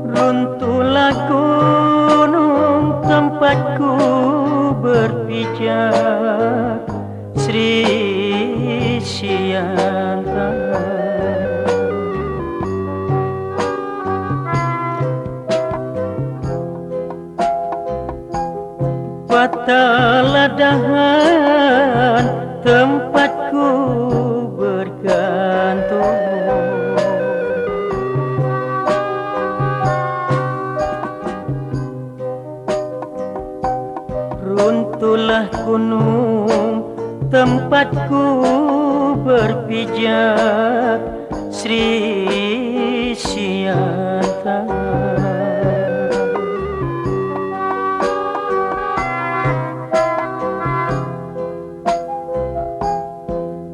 Runtuhlah gunung tempatku berpijak, Sri Sianta. Patahlah dahan tempatku bergantung, runtuhlah gunung tempatku berpijak, Sri Sianta.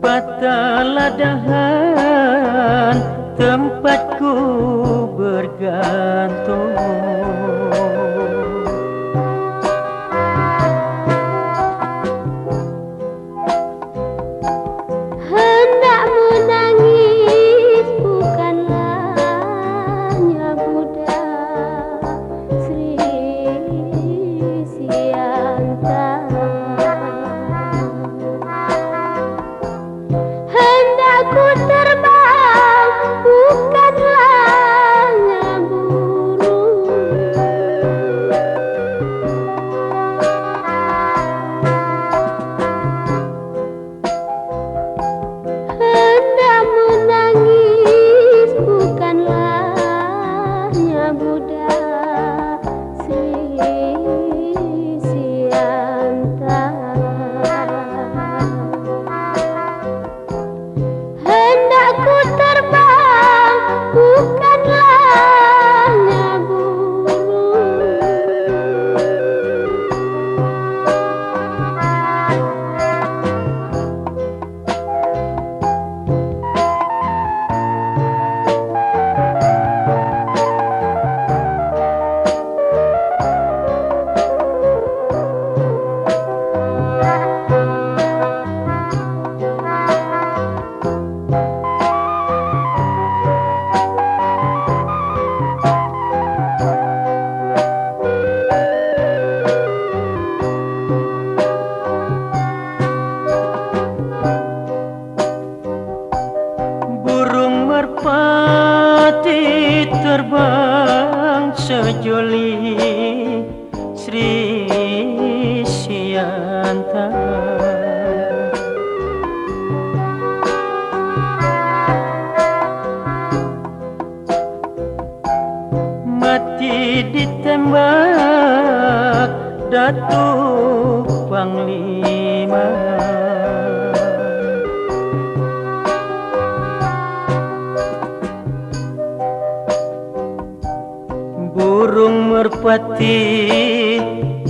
Patahlah dahan tempatku bergantung, hendak menangis bukanlah hanya budak, Sri Sianta. Hendak ku terbang bukanlah hanya burung, hendak menangis bukanlah hanya budak, Sri Sianta. Hendak ku terbang bukanlah hanya burung, burung merpati terbang sejoli, Sri Sianta. Mati ditembak Datuk Panglima, burung merpati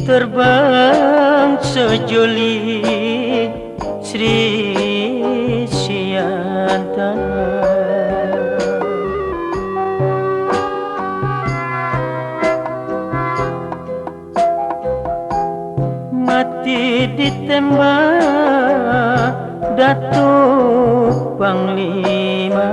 terbang sejoli, Sri Sianta. Mati ditembak Datuk Panglima.